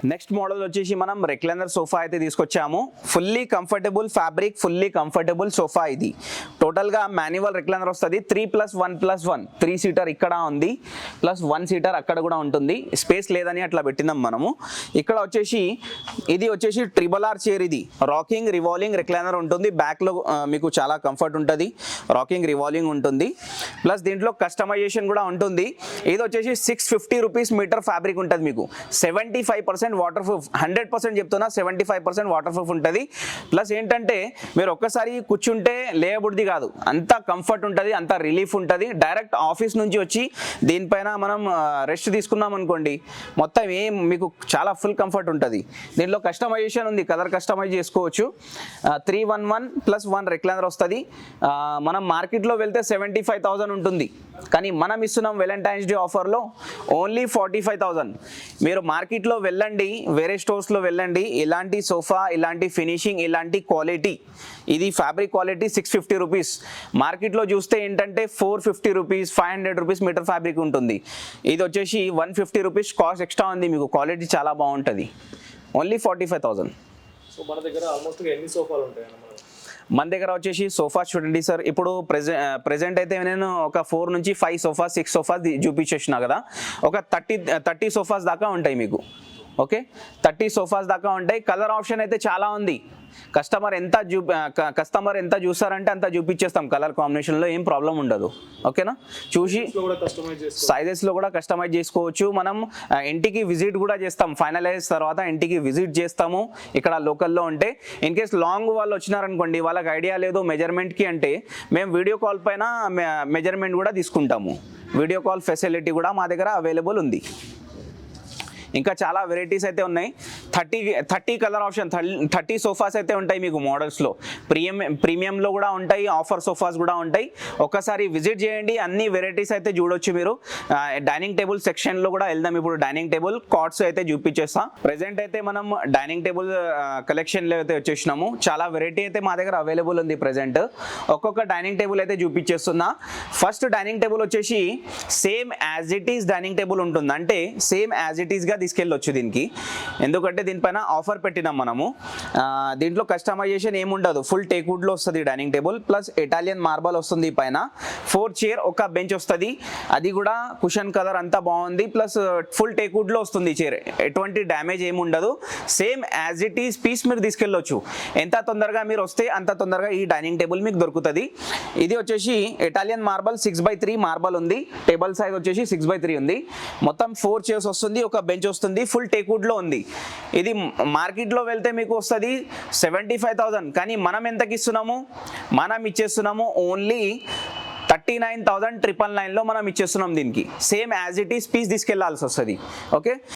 Next model వచ్చేసి మనం recliner sofa అయితే తీసుకొచ్చాము. Fully comfortable fabric, fully comfortable sofa. ఇది టోటల్గా మాన్యువల్ రెక్లైనర్ వస్తుంది. 3+1+1 3 సీటర్ ఇక్కడ ఉంది, ప్లస్ 1 సీటర్ అక్కడ కూడా ఉంటుంది. స్పేస్ లేదని అట్లా పెట్టినాం మనము. ఇక్కడ వచ్చేసి ఇది వచ్చేసి RRR చైర్. ఇది రాకింగ్ రివాల్వింగ్ రెక్లైనర్ ఉంటుంది. బ్యాక్లో మీకు చాలా కంఫర్ట్ ఉంటుంది, రాకింగ్ రివాల్వింగ్ ఉంటుంది. ప్లస్ దీంట్లో కస్టమైజేషన్ కూడా ఉంటుంది. ఇది వచ్చేసి 650 రూపీస్ మీటర్ ఫ్యాబ్రిక్ ఉంటుంది. మీకు 75% వాటర్ ప్రూఫ్, 100% చెప్తున్నా, 75% వాటర్ ప్రూఫ్ ఉంటుంది. ప్లస్ ఏంటంటే మీరు ఒక్కసారి కూర్చుంటే లేయబుడ్ది కాదు, అంత కంఫర్ట్ ఉంటుంది, అంత రిలీఫ్ ఉంటుంది. డైరెక్ట్ ఆఫీస్ నుంచి వచ్చి దీనిపైన మనం రెస్ట్ తీసుకున్నాం అనుకోండి, మొత్తం మీకు చాలా ఫుల్ కంఫర్ట్ ఉంటుంది. దీంట్లో కస్టమైజేషన్ ఉంది, కలర్ కస్టమైజ్ చేసుకోవచ్చు. 311+1 రెక్లైనర్ వస్తుంది. మనం మార్కెట్లో వెళ్తే 75,000 ఉంటుంది, కానీ మనం ఇస్తున్నాం వ్యాలంటైన్స్ డే ఆఫర్లో ఓన్లీ 45,000. మీరు మార్కెట్లో వెళ్ళండి, వేరే స్టోర్స్లో వెళ్ళండి, ఇలాంటి సోఫా, ఇలాంటి ఫినిషింగ్, ఇలాంటి క్వాలిటీ, ఇది ఫ్యాబ్రిక్ క్వాలిటీ 650 రూపీస్. మార్కెట్లో చూస్తే ఏంటంటే 450 రూపీస్, 500 రూపీస్ మీటర్ ఫ్యాబ్రిక్ ఉంటుంది. ఇది వచ్చేసి 150 రూపీస్ కాస్ట్ ఎక్స్ట్రా ఉంది. మీకు క్వాలిటీ చాలా బాగుంటుంది. ఓన్లీ 45,000. సో మన దగ్గర ఆల్మోస్ట్ ఎన్ని సోఫాలు ఉంటాయి? మన దగ్గర వచ్చేసి సోఫాస్ చూడండి సార్. ఇప్పుడు ప్రెజెంట్ అయితే నేను ఒక 4 నుంచి 5 సోఫాస్ 6 సోఫాస్ చూపించేసిన కదా. ఒక 30 సోఫాస్ దాకా ఉంటాయి మీకు. ఓకే, 30 సోఫాస్ దాకా ఉంటాయి. కలర్ ఆప్షన్ అయితే చాలా ఉంది. కస్టమర్ ఎంత చూస్తారంటే అంత చూపించేస్తాం. కలర్ కాంబినేషన్లో ఏం ప్రాబ్లం ఉండదు. ఓకేనా, చూసి సైజెస్లో కూడా కస్టమైజ్ చేసుకోవచ్చు. మనం ఇంటికి విజిట్ కూడా చేస్తాం. ఫైనలైజ్ తర్వాత ఇంటికి విజిట్ చేస్తాము ఇక్కడ లోకల్లో ఉంటే. ఇన్ కేస్ లాంగ్ వాళ్ళు వచ్చినారనుకోండి, వాళ్ళకి ఐడియా లేదు మెజర్మెంట్కి అంటే, మేము వీడియో కాల్ పైన మెజర్మెంట్ కూడా తీసుకుంటాము. వీడియో కాల్ ఫెసిలిటీ కూడా మా దగ్గర అవైలబుల్ ఉంది. ఇంకా చాలా వెరైటీస్ అయితే ఉన్నాయి. 30 కలర్ ఆప్షన్, 30 సోఫాస్ అయితే ఉంటాయి మీకు మోడల్స్లో. ప్రీమియంలో కూడా ఉంటాయి, ఆఫర్ సోఫాస్ కూడా ఉంటాయి. ఒక్కసారి విజిట్ చేయండి, అన్ని వెరైటీస్ అయితే చూడొచ్చు మీరు. డైనింగ్ టేబుల్ సెక్షన్లో కూడా వెళ్దాం. ఇప్పుడు డైనింగ్ టేబుల్ కార్డ్స్ అయితే చూపించేస్తాం. ప్రెజెంట్ అయితే మనం డైనింగ్ టేబుల్ కలెక్షన్లో అయితే వచ్చేసినాము. చాలా వెరైటీ అయితే మా దగ్గర అవైలబుల్ ఉంది ప్రెజెంట్. ఒక్కొక్క డైనింగ్ టేబుల్ అయితే చూపించేస్తున్నా. ఫస్ట్ డైనింగ్ టేబుల్ వచ్చేసి same as it is dining table ఉంటుంది, అంటే సేమ్ యాజ్ ఇట్ ఈస్గా తీసుకెళ్ళొచ్చు దీనికి. ఎందుకంటే దీనిపైన ఆఫర్ పెట్టినాం మనము. దీంట్లో కస్టమైజేషన్ ఏముండదు, ఫుల్ టేక్వుడ్లో వస్తుంది dining table. Plus Italian marble వస్తుంది పైన. 4 చైర్, ఒక బెంచ్ వస్తుంది. అది కూడా కుషన్ కలర్ అంతా బాగుంది. ప్లస్ ఫుల్ టేక్వుడ్లో వస్తుంది చైర్. ఎటువంటి డ్యామేజ్ ఏముండదు. Same as it is piece మీరు తీసుకెళ్ళొచ్చు. ఎంత తొందరగా మీరు వస్తే అంత తొందరగా ఈ డైనింగ్ టేబుల్ మీకు దొరుకుతుంది. ఇది వచ్చేసి ఇటాలియన్ మార్బల్ 6x3 మార్బల్ ఉంది. టేబుల్ సైజ్ వచ్చేసి 6x3 ఉంది. మొత్తం 4 చైర్స్ వస్తుంది, ఒక బెంచ్ వస్తుంది. ఫుల్ టేక్వుడ్లో ఉంది. ఇది మార్కెట్లో వెళ్తే మీకు వస్తుంది 75,000, కానీ మనం ఎంతకి ఇస్తున్నాము? మనం ఇచ్చేస్తున్నాము ఓన్లీ 39,999లో మనం ఇచ్చేస్తున్నాం దీనికి. Same as it is piece తీసుకెళ్లాల్సి వస్తుంది. ఓకే.